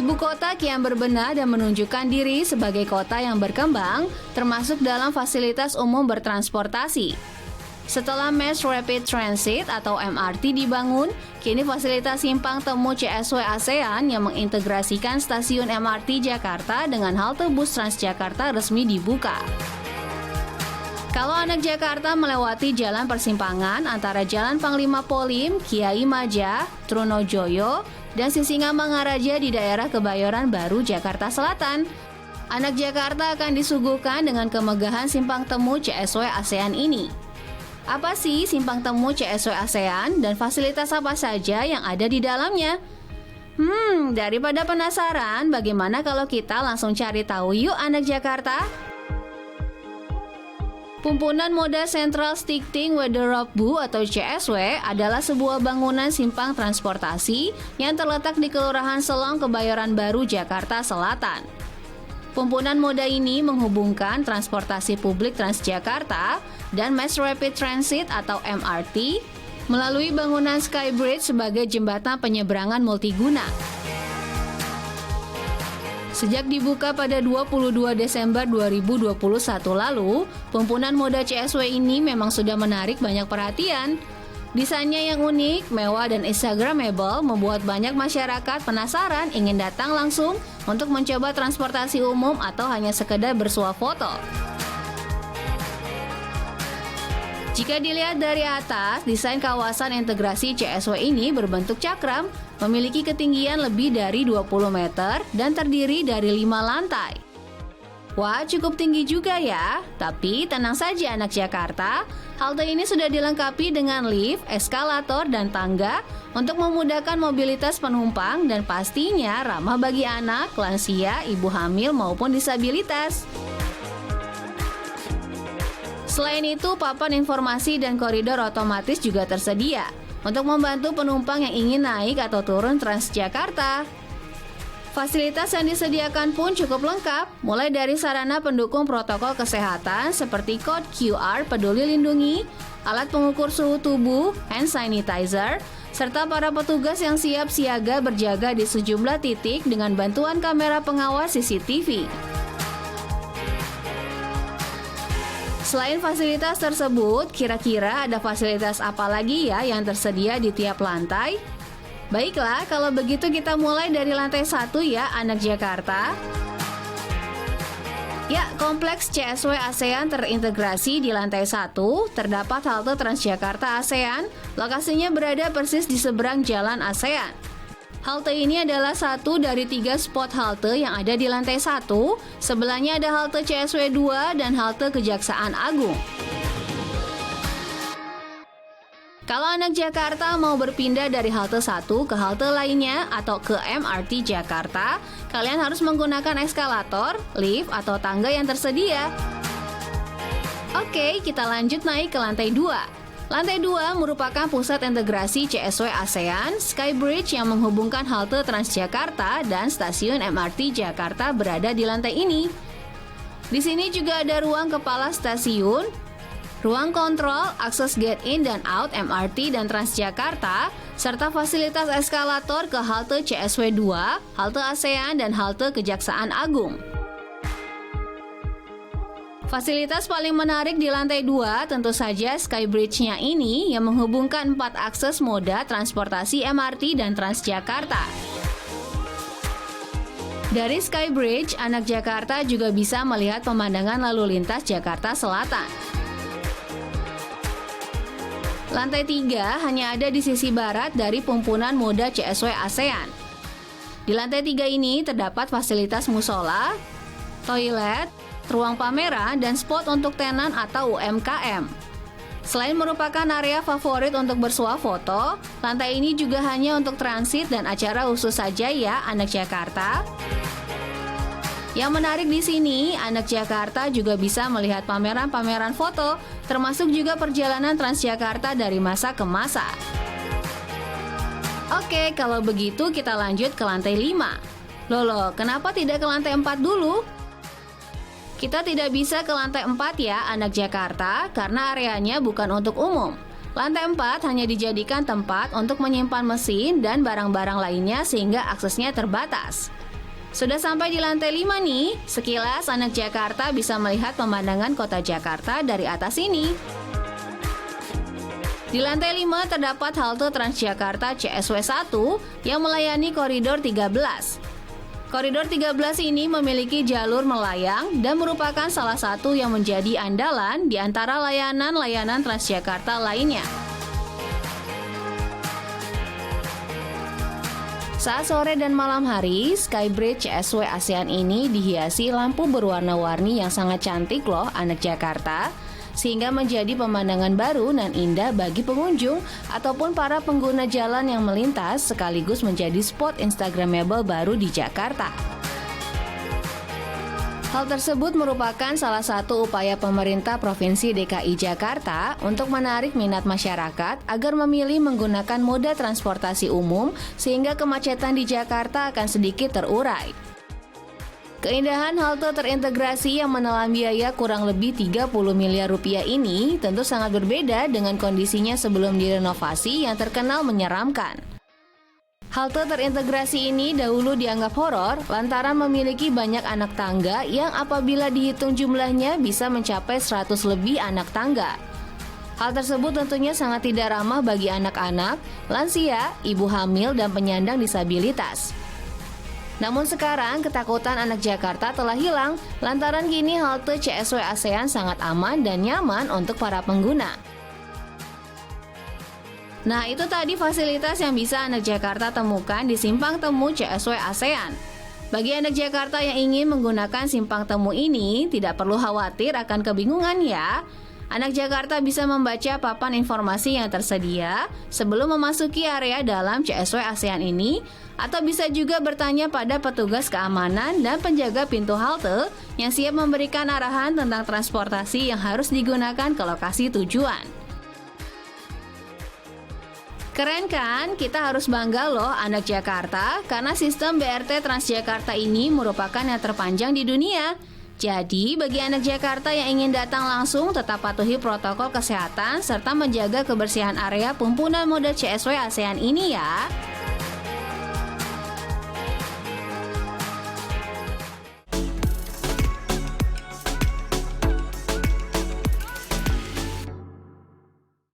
Ibu kota kian berbenah dan menunjukkan diri sebagai kota yang berkembang, termasuk dalam fasilitas umum bertransportasi. Setelah Mass Rapid Transit atau MRT dibangun, kini fasilitas simpang temu CSW ASEAN yang mengintegrasikan stasiun MRT Jakarta dengan halte bus Transjakarta resmi dibuka. Kalau anak Jakarta melewati jalan persimpangan antara Jalan Panglima Polim, Kiai Maja, Trunojoyo, dan Sisingamangaraja di daerah Kebayoran Baru, Jakarta Selatan, anak Jakarta akan disuguhkan dengan kemegahan simpang temu CSW ASEAN ini. Apa sih simpang temu CSW ASEAN dan fasilitas apa saja yang ada di dalamnya? Daripada penasaran, bagaimana kalau kita langsung cari tahu yuk anak Jakarta? Pumpunan Moda Sentral Stichting Wederopbu atau CSW adalah sebuah bangunan simpang transportasi yang terletak di Kelurahan Selong, Kebayoran Baru, Jakarta Selatan. Pumpunan moda ini menghubungkan transportasi publik Transjakarta dan Mass Rapid Transit atau MRT melalui bangunan Skybridge sebagai jembatan penyeberangan multiguna. Sejak dibuka pada 22 Desember 2021 lalu, pumpunan moda CSW ini memang sudah menarik banyak perhatian. Desainnya yang unik, mewah, dan instagramable membuat banyak masyarakat penasaran ingin datang langsung untuk mencoba transportasi umum atau hanya sekedar bersuah foto. Jika dilihat dari atas, desain kawasan integrasi CSW ini berbentuk cakram, memiliki ketinggian lebih dari 20 meter dan terdiri dari 5 lantai. Wah, cukup tinggi juga ya. Tapi tenang saja anak Jakarta, halte ini sudah dilengkapi dengan lift, eskalator, dan tangga untuk memudahkan mobilitas penumpang dan pastinya ramah bagi anak, lansia, ibu hamil maupun disabilitas. Selain itu, papan informasi dan koridor otomatis juga tersedia untuk membantu penumpang yang ingin naik atau turun Transjakarta. Fasilitas yang disediakan pun cukup lengkap, mulai dari sarana pendukung protokol kesehatan seperti kode QR Peduli Lindungi, alat pengukur suhu tubuh, hand sanitizer, serta para petugas yang siap siaga berjaga di sejumlah titik dengan bantuan kamera pengawas CCTV. Selain fasilitas tersebut, kira-kira ada fasilitas apa lagi ya yang tersedia di tiap lantai? Baiklah, kalau begitu kita mulai dari lantai 1 ya, anak Jakarta. Ya, kompleks CSW ASEAN terintegrasi di lantai 1, terdapat halte Transjakarta ASEAN, lokasinya berada persis di seberang Jalan ASEAN. Halte ini adalah satu dari 3 spot halte yang ada di lantai 1, sebelahnya ada halte CSW 2 dan halte Kejaksaan Agung. Kalau anak Jakarta mau berpindah dari halte 1 ke halte lainnya atau ke MRT Jakarta, kalian harus menggunakan eskalator, lift, atau tangga yang tersedia. Oke, kita lanjut naik ke lantai 2. Lantai 2 merupakan pusat integrasi CSW ASEAN, Skybridge yang menghubungkan halte Transjakarta dan stasiun MRT Jakarta berada di lantai ini. Di sini juga ada ruang kepala stasiun, ruang kontrol, akses gate in dan out MRT dan Transjakarta, serta fasilitas eskalator ke halte CSW 2, halte ASEAN, dan halte Kejaksaan Agung. Fasilitas paling menarik di lantai 2 tentu saja Skybridge-nya ini yang menghubungkan 4 akses moda transportasi MRT dan Transjakarta. Dari Skybridge, anak Jakarta juga bisa melihat pemandangan lalu lintas Jakarta Selatan. Lantai 3 hanya ada di sisi barat dari pumpunan moda CSW ASEAN. Di lantai 3 ini terdapat fasilitas musola, toilet, ruang pameran, dan spot untuk tenan atau UMKM. Selain merupakan area favorit untuk bersuah foto, lantai ini juga hanya untuk transit dan acara khusus saja ya anak Jakarta. Yang menarik di sini, anak Jakarta juga bisa melihat pameran-pameran foto, termasuk juga perjalanan Transjakarta dari masa ke masa. Oke, kalau begitu kita lanjut ke lantai 5. Loh, kenapa tidak ke lantai 4 dulu? Kita tidak bisa ke lantai 4 ya anak Jakarta, karena areanya bukan untuk umum. Lantai 4 hanya dijadikan tempat untuk menyimpan mesin dan barang-barang lainnya sehingga aksesnya terbatas. Sudah sampai di lantai 5 nih, sekilas anak Jakarta bisa melihat pemandangan kota Jakarta dari atas ini. Di lantai 5 terdapat halte Transjakarta CSW 1 yang melayani koridor 13. Koridor 13 ini memiliki jalur melayang dan merupakan salah satu yang menjadi andalan di antara layanan-layanan Transjakarta lainnya. Saat sore dan malam hari, Skybridge CSW ASEAN ini dihiasi lampu berwarna-warni yang sangat cantik loh anak Jakarta, sehingga menjadi pemandangan baru dan indah bagi pengunjung ataupun para pengguna jalan yang melintas, sekaligus menjadi spot Instagramable baru di Jakarta. Hal tersebut merupakan salah satu upaya pemerintah Provinsi DKI Jakarta untuk menarik minat masyarakat agar memilih menggunakan moda transportasi umum sehingga kemacetan di Jakarta akan sedikit terurai. Keindahan halte terintegrasi yang menelan biaya kurang lebih 30 miliar rupiah ini tentu sangat berbeda dengan kondisinya sebelum direnovasi yang terkenal menyeramkan. Halte terintegrasi ini dahulu dianggap horor lantaran memiliki banyak anak tangga yang apabila dihitung jumlahnya bisa mencapai 100 lebih anak tangga. Hal tersebut tentunya sangat tidak ramah bagi anak-anak, lansia, ibu hamil, dan penyandang disabilitas. Namun sekarang ketakutan anak Jakarta telah hilang lantaran kini halte CSW ASEAN sangat aman dan nyaman untuk para pengguna. Nah, itu tadi fasilitas yang bisa anak Jakarta temukan di Simpang Temu CSW ASEAN. Bagi anak Jakarta yang ingin menggunakan simpang temu ini, tidak perlu khawatir akan kebingungan ya. Anak Jakarta bisa membaca papan informasi yang tersedia sebelum memasuki area dalam CSW ASEAN ini, atau bisa juga bertanya pada petugas keamanan dan penjaga pintu halte yang siap memberikan arahan tentang transportasi yang harus digunakan ke lokasi tujuan. Keren kan? Kita harus bangga loh anak Jakarta karena sistem BRT Transjakarta ini merupakan yang terpanjang di dunia. Jadi, bagi anak Jakarta yang ingin datang langsung tetap patuhi protokol kesehatan serta menjaga kebersihan area pembunan moda CSW ASEAN ini ya.